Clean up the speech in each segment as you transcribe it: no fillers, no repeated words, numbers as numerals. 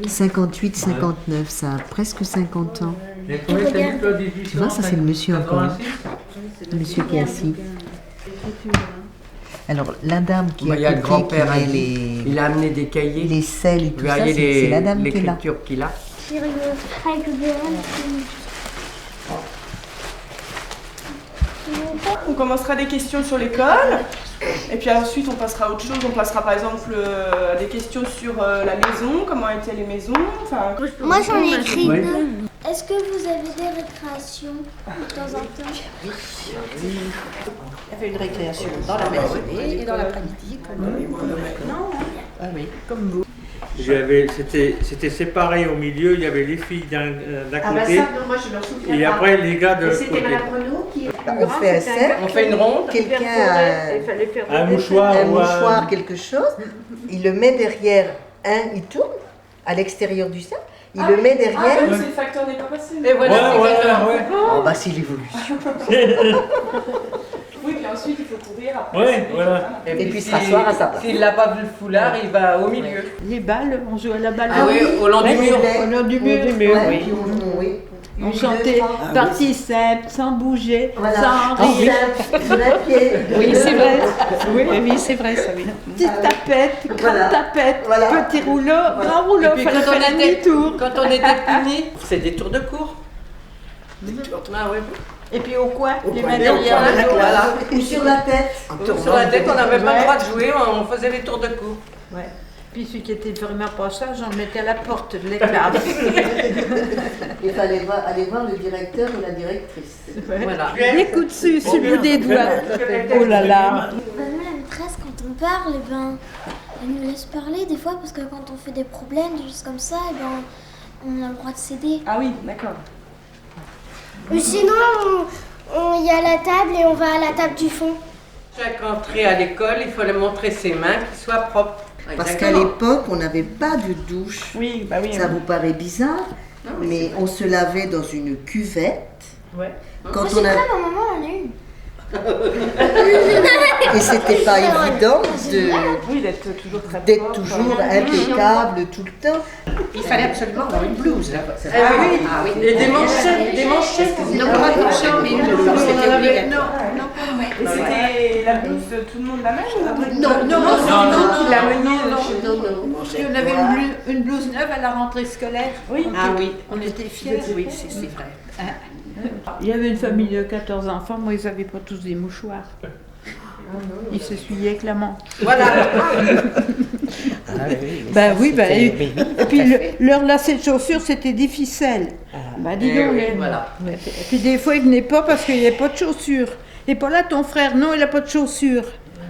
58, 59, ça a presque 50 ans. Tu vois, ça c'est le monsieur encore. Le monsieur qui est assis. Alors, la dame qui il y a le grand-père, il a amené des cahiers. Les selles et tout ça, c'est la dame qui est là. L'écriture qu'il a. On commencera des questions sur l'école, et puis ensuite on passera à autre chose. On passera par exemple à des questions sur la maison, comment étaient les maisons. Enfin... Moi j'en ai écrit deux. Est-ce que vous avez des récréations de temps en temps? Oui. Il y avait une récréation dans la matinée et dans l'après-midi, comme maintenant. Ah oui, comme vous. C'était séparé au milieu, il y avait les filles d'un côté, moi, je me souviens et après les gars de l'autre côté. C'était Madame Renaud qui... On fait un cercle, On fait une ronde. quelqu'un a Un mouchoir, un mouchoir, quelque chose, il le met derrière il tourne à l'extérieur du cercle, il le met derrière. Ah oui, c'est le facteur n'est pas passé. Et voilà, Oh bah c'est l'évolution. Oui, puis ensuite il faut courir après. Ouais, voilà. Et puis se rasseoir à sa place. S'il n'a pas vu le foulard, il va au milieu. Les balles, on jouait à la balle. Ah oui, au long du mur. Au long du mur, Ouais, puis oui. on chantait participe, sans bouger, Voilà. sans rire. Sur la pied. Oui, c'est vrai. Oui, c'est vrai, ça, oui. Petite tapette, grande tapette, Voilà. petit rouleau, grand rouleau, puis fallait quand on faire un était- demi-tour. Quand on était punis, c'est des tours de cours. Ah oui. Et puis au coin, les mains Et au derrière coin, le dos. voilà. Ou sur la tête. Sur la tête, on n'avait pas le droit de jouer, on faisait les tours de cours. Ouais. Puis celui qui était vraiment pas sage, on le mettait à la porte de l'éclat. Il fallait aller voir le directeur ou la directrice. Voilà. Des coups dessus, sur le bout des doigts. Oh là là. Nous, la maîtresse, quand on parle, elle nous laisse parler des fois parce que quand on fait des problèmes, des choses comme ça, on a le droit de céder. Ah oui, d'accord. Ou sinon, il y a la table et on va à la table du fond. Chaque entrée à l'école, il fallait montrer ses mains, qu'ils soient propres. Parce qu'à l'époque, on n'avait pas de douche. Oui, bah oui. Ça vous paraît bizarre, mais on se lavait dans une cuvette. Ouais. Quand C'est on vrai, a... ma maman en a une. Et c'était pas évident Oui, d'être toujours très d'être propre. toujours impeccable tout le temps. Il fallait absolument avoir une blouse. Ah oui, et des manchettes, des manchettes. Non, pas de manchette, mais une blouse, c'était obligatoire. Et c'était la blouse de tout le monde la même ou Non, qui l'a menée Puis on avait une blouse neuve à la rentrée scolaire. Oui. Ah oui, On était fiers. oui, c'est vrai. Il y avait une famille de 14 enfants, moi ils n'avaient pas tous des mouchoirs. Ils s'essuyaient avec la manche. Voilà. Ben oui, et puis leur lacet de chaussures c'était des ficelles. Ben dis donc, Voilà. Et puis des fois ils venaient pas parce qu'il n'y avait pas de chaussures. Et pas là ton frère, non il n'a pas de chaussures.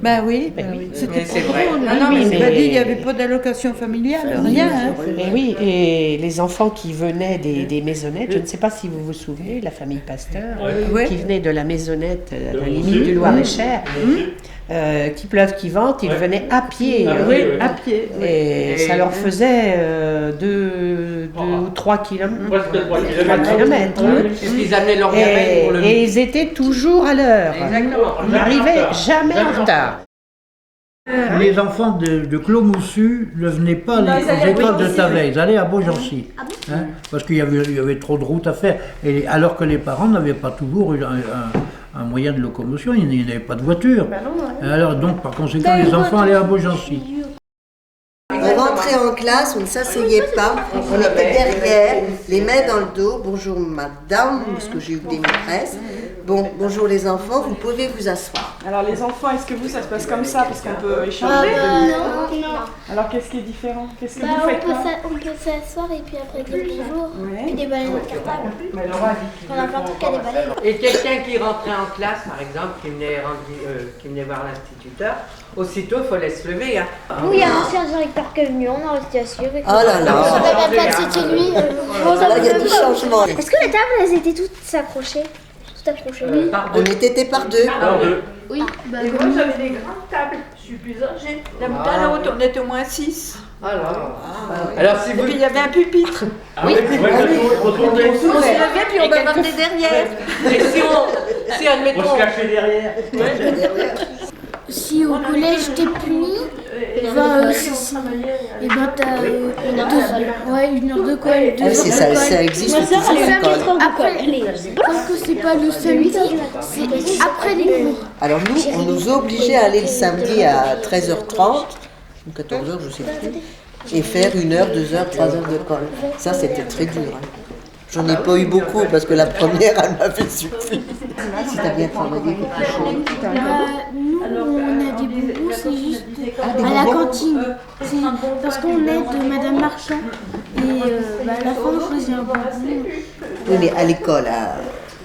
Ben oui, c'était Mais c'est pas vrai. drôle. Non, non, mais Il m'a c'est- dit il n'y avait pas d'allocation familiale, rien. Hein. Et oui, et les enfants qui venaient des maisonnettes, je ne sais pas si vous vous souvenez, la famille Pasteur, Oui. qui venait de la maisonnette à la limite du Loir-et-Cher, qui pleuve, qui vente, ils venaient à pied. Oui, à pied. Oui. Et ça leur faisait 2 ou 3 kilomètres. Presque 3 kilomètres. Ils amenaient leur gamelle pour le Et ils étaient toujours à l'heure. Exactement. Ils n'arrivaient jamais en retard. Les enfants de Clos-Moussu ne venaient pas Non, ils allaient aux écoles à de Beaugency, Tavais, ils allaient à Beaugency. Ah bon Parce qu'il y avait trop de routes à faire. Et alors que les parents n'avaient pas toujours un moyen de locomotion, ils n'avaient pas de voiture. Alors donc par conséquent, les enfants allaient à Beaugency. On rentrait en classe, on ne s'asseyait pas, on était derrière, les mains dans le dos. Bonjour madame, parce que j'ai eu des maîtresses. Bon, bonjour les enfants, vous pouvez vous asseoir. Alors les enfants, est-ce que vous, ça se passe comme ça parce qu'on peut Ah échanger non. Alors qu'est-ce qui est différent? Qu'est-ce que Bah, vous faites là on peut s'asseoir et puis après dire bonjour. Ouais. Puis déballer notre cartable. Mais Laura, On a plein de trucs à déballer. Et quelqu'un qui rentrait en classe, par exemple, qui venait voir l'instituteur, aussitôt, il fallait se lever. Hein. Oui, il y a un ancien directeur qui est venu, on a resté assis avec Oh là là. On savait même pas que c'était lui. Là, il y a du changement. Est-ce que les tables, elles étaient toutes s'accrocher? Tout accroché? On était par deux. Oui. Bah, Et moi j'avais des grandes tables, je suis plus âgée. La à l'autre, on était au moins 6. Alors, si Et vous... puis il y avait un pupitre. Oui, On se levait puis on bavardait derrière. Et si on admettons... se cachait derrière. si au collège j'étais punie, Et ben t'as une heure de colle, 2 heures C'est de ça, colle. ça existe dans toutes les écoles. Après, quand que c'est pas le samedi, c'est après les cours. Alors nous, on nous obligeait à aller le samedi à 13h30, ou 14h, je sais plus, et faire 1 heure, 2 heures, 3 heures de colle. Ça, c'était très dur. Hein. J'en ai pas eu beaucoup parce que la première, elle m'avait suffi. Si t'as bien travaillé quelque chose. Nous, on a des bonbons, c'est juste à la cantine. C'est parce qu'on aide Madame Marchand. Et à la fin, on choisit un bonbon. Oui, mais à l'école,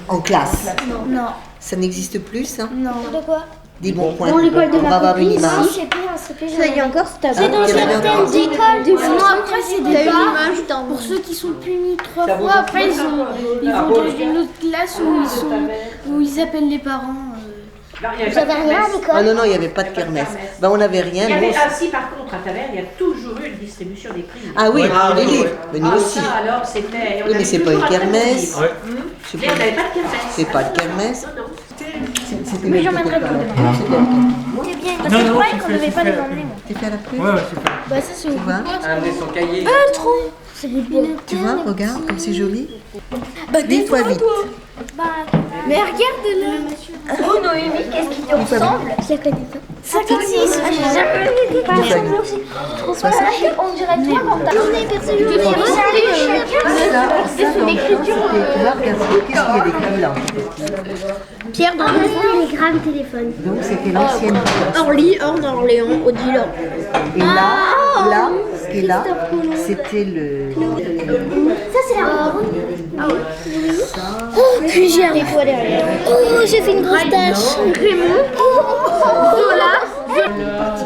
en classe, Non. ça n'existe plus, ça? Non. De quoi? Des bons points. Dans l'école de On va ma avoir une copine, image. c'est plus. Ça y est encore, c'est Ah, dans il y en avait certaines encore. écoles. Sinon, après, c'est des pas. Pour ceux qui sont punis 3 fois, après, ils vont dans une autre classe où ils appellent les parents. Vous avez rien à l'école? Ah non, il n'y avait pas de kermesse. Ben, on n'avait rien. Il y avait, nous, si par contre, à Taverne, il y a toujours eu une distribution des prix. Ah oui, les livres. Mais nous aussi. Ça, alors, c'était... Oui, mais c'est pas une kermesse. Ouais. C'est Mais on n'avait pas de kermesse. C'est pas de kermesse. Mais j'en mettrais plus. C'est bien, parce que je croyais qu'on devait pas les emmener. T'es fait à la pluie? Ouais, c'est pas. Bah, ça, c'est au Tu vois? Amener son cahier. trop. C'est des pinocchio. Tu vois, regarde, comme c'est joli. Bah, Dis-toi vite. Mais regarde-le. Oh Noémie, qu'est-ce qui te ressemble? Je la connais pas. 56. J'ai jamais vu des personnes aussi. On dirait toi quand t'as tourné perso. Je C'est une écriture. Tu vois, regarde, qu'est-ce qu'il y a d'écrit là? Pierre dans le télégramme téléphone. Donc c'était l'ancienne. Orly, Orléans, Odile. Et là, ce qui est là, c'était le. Ça, c'est la ah ouais. Oh, plusieurs. Et toi derrière. Oh, j'ai fait une grosse tache. Voilà.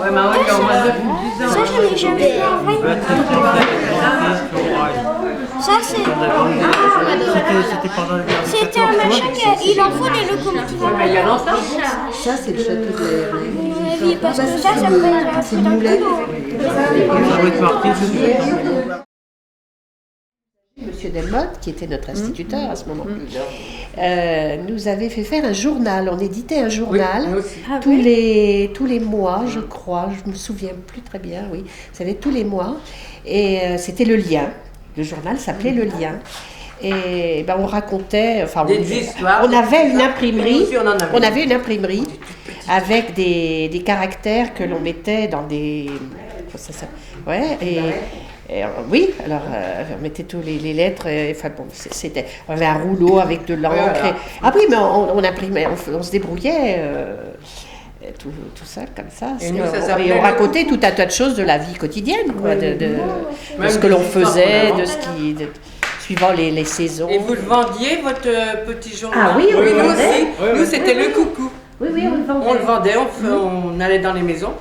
Ouais, maman, il y a au moins 10 ans. Ça, je l'ai jamais fait en vrai. Ça, c'est. C'était pendant le guerre. C'était un machin il en faut des locomotives. Ouais, mais il y a longtemps. Ça, c'est le château de Oui, parce que ça peut être un C'est Moulet. Ça va être marqué dessus. Monsieur Delmotte, qui était notre instituteur à ce moment-là, nous avait fait faire un journal. On éditait un journal Oui, nous aussi. tous les mois, je crois. Je me souviens plus très bien, oui. Ça avait tous les mois. Et c'était Le Lien. Le journal s'appelait Le Lien. Et ben, on racontait, enfin, Des histoires. on avait une imprimerie. Nous aussi, on en avait. On avait une imprimerie avec des caractères que l'on mettait dans des. Ouais, oui, alors on mettait tous les lettres, enfin bon, c'était, on avait un rouleau avec de l'encre. Voilà. Ah oui, mais on imprimait, on se débrouillait tout ça comme ça. Et nous, ça s'appelait Et on le racontait tout un tas de choses de la vie quotidienne, quoi, de Même ce que des l'on histoires faisait, qu'on de ce qui, suivant les saisons. Et vous le vendiez, votre petit journal? Ah oui, on le nous vendait. aussi. Nous, c'était le coucou. Oui, on le vendait. On le vendait, on allait dans les maisons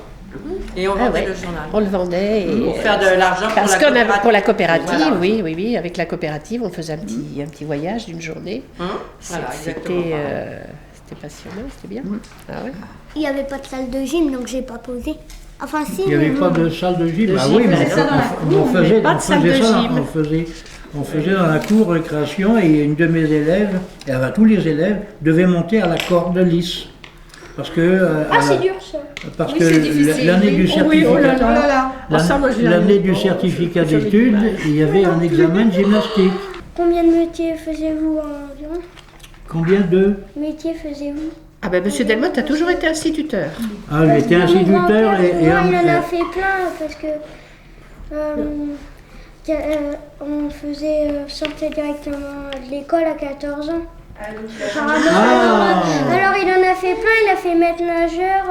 et on vendait ouais. le journal. On le vendait. Pour faire de l'argent Pour la coopérative, Voilà. oui. Avec la coopérative, on faisait un petit voyage d'une journée. Voilà, exactement. C'était passionnant, c'était bien. Ah ouais. Il n'y avait pas de salle de gym, donc j'ai pas posé. Enfin, si. Il n'y avait pas de salle de gym. De Ah gym, oui, mais c'est ça, on faisait pas de salle de gym. on faisait dans la cour récréation et une de mes élèves, et enfin, tous les élèves, devaient monter à la corde lisse. Parce que, c'est dur ça. parce Oui, que c'est difficile. l'année du certificat, Oh là là. Ah, ça, moi, je l'ai l'année eu. du certificat d'études, il y avait un examen de gymnastique. Combien de métiers faisiez-vous environ? Combien de Métiers faisiez-vous? Ah ben Monsieur Delmotte a toujours été instituteur. Ah, j'étais instituteur il en a fait plein parce que on faisait sortir directement de l'école à 14 ans. Alors il en a fait plein, il a fait maître nageur.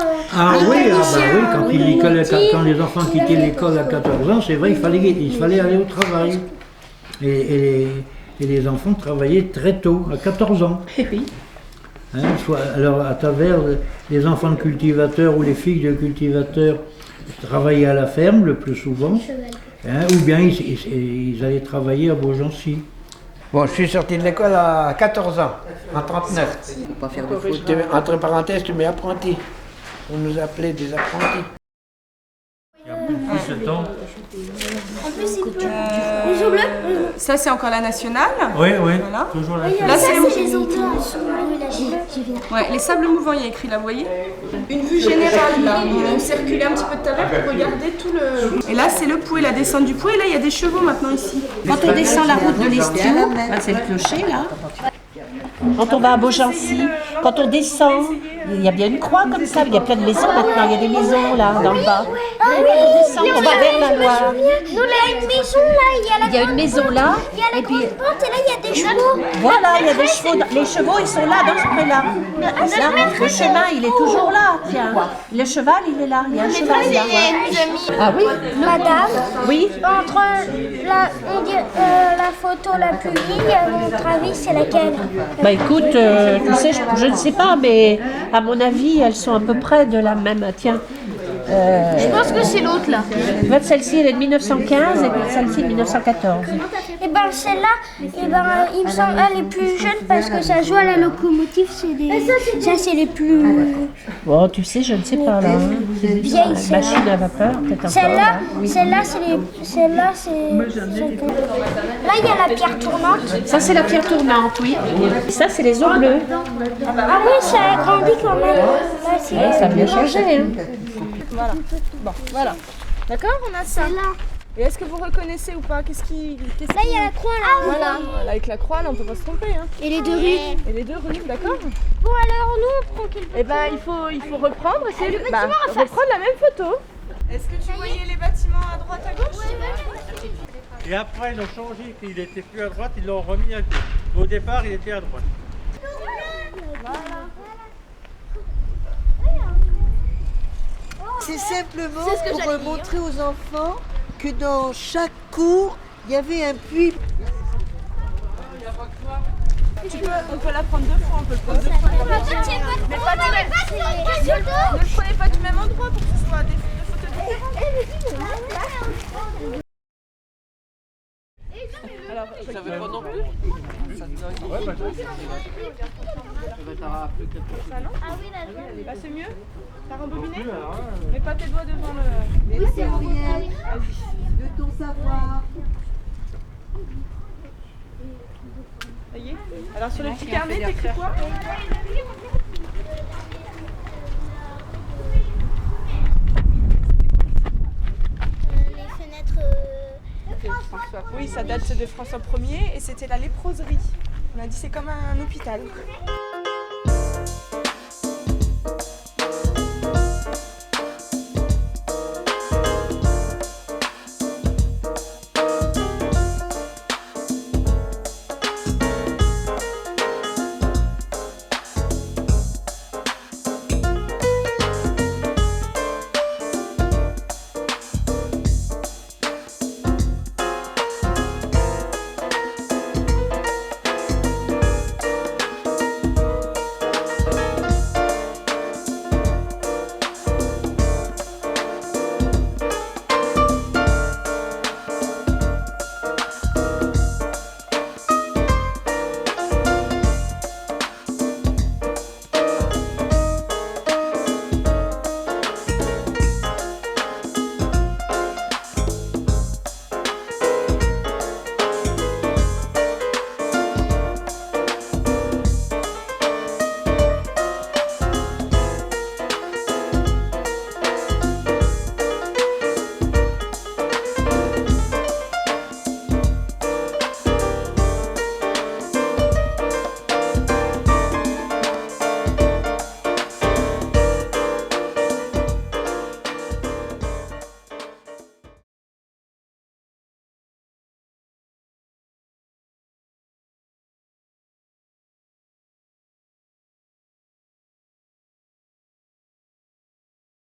Quand les enfants quittaient l'école à 14 ans, c'est vrai, il fallait aller au travail. Et les enfants travaillaient très tôt, à 14 ans. Oui. Alors à travers les enfants de cultivateurs ou les filles de cultivateurs travaillaient à la ferme le plus souvent, ou bien ils allaient travailler à Beaugency. Bon, je suis sorti de l'école à 14 ans, en 39. Faut pas faire de faute. Entre parenthèses, tu mets apprenti. On nous appelait des apprentis. Tout ce temps. En plus, c'est bleu. Les jours bleus. Ça, c'est encore la nationale. Oui, oui, Voilà. toujours la Là, c'est les autres. ouais, les sables mouvants, il y a écrit là, vous voyez. Une vue générale, là. On circulait un petit peu tout à l'heure pour regarder tout le... Et là, c'est le Pouet, la descente du Pouet. Et là, il y a des chevaux maintenant ici. Quand on descend la route de l'Estiou, c'est le clocher là. Quand on va à Beaugency, quand on descend, il y a bien une croix comme ça, il y a plein de maisons maintenant, il y a des maisons là, dans le bas. On descend, on va vers la Loire. Nous, là, il y a une maison là. Il y a une maison là, Il y a la et puis grande porte et là, il y a des chevaux. voilà, il y a des chevaux. Les chevaux, ils sont là, dans ce coin-là. Là, le chemin, il est toujours là, tiens. Le cheval, il est là, il y a un cheval là. Ah oui? Madame, Oui. entre la photo la plus vieille, à votre avis, c'est laquelle? Bah écoute, tu sais, je ne sais pas, mais à mon avis, elles sont à peu près de la même. Tiens. Je pense que c'est l'autre là. Celle-ci, elle est de 1915 et celle-ci de 1914. Et ben celle-là, il me semble elle est plus jeune parce que ça joue à la locomotive, ça c'est les plus Bon, tu sais, je ne sais pas là. Hein. vieilles. Machine à vapeur, peut-être encore. Celle-là c'est là il y a la pierre tournante. Ça, c'est la pierre tournante, oui. Et ça, c'est les eaux bleues. Ah oui, ça a grandi quand même. Là, c'est- Ouais, ça a bien changé. Hein. Voilà. Bon, voilà. D'accord, on a ça. Et est-ce que vous reconnaissez ou pas? Qu'est-ce qui... Là, il y a la croix là. Voilà. Voilà, avec la croix, là, on peut pas se tromper. Hein. Et les deux rues. Et les deux rues, d'accord? Bon alors nous on prend quel... Eh ben, il faut reprendre, reprendre la même photo. Est-ce que tu voyais les bâtiments à droite, à gauche? Et après, ils ont changé, qu'il n'était plus à droite, ils l'ont remis à gauche. Au départ, il était à droite. C'est simplement pour montrer aux enfants que dans chaque cour, il y avait un puits. On peut la prendre deux fois, on peut le prendre deux fois. Mais pas du même. Ne le prenez pas du même endroit pour que ce soit des photos différentes. Alors, ça veut pas non plus. Ça non? Ah oui, là, Bah, c'est mieux. T'as rembobiné? Mets pas tes doigts devant le... Oui, c'est rien de ton savoir. Ça y est. Alors sur le petit carnet, t'écris quoi? les fenêtres... Oui, ça date de François Ier et c'était la léproserie. On a dit c'est comme un hôpital.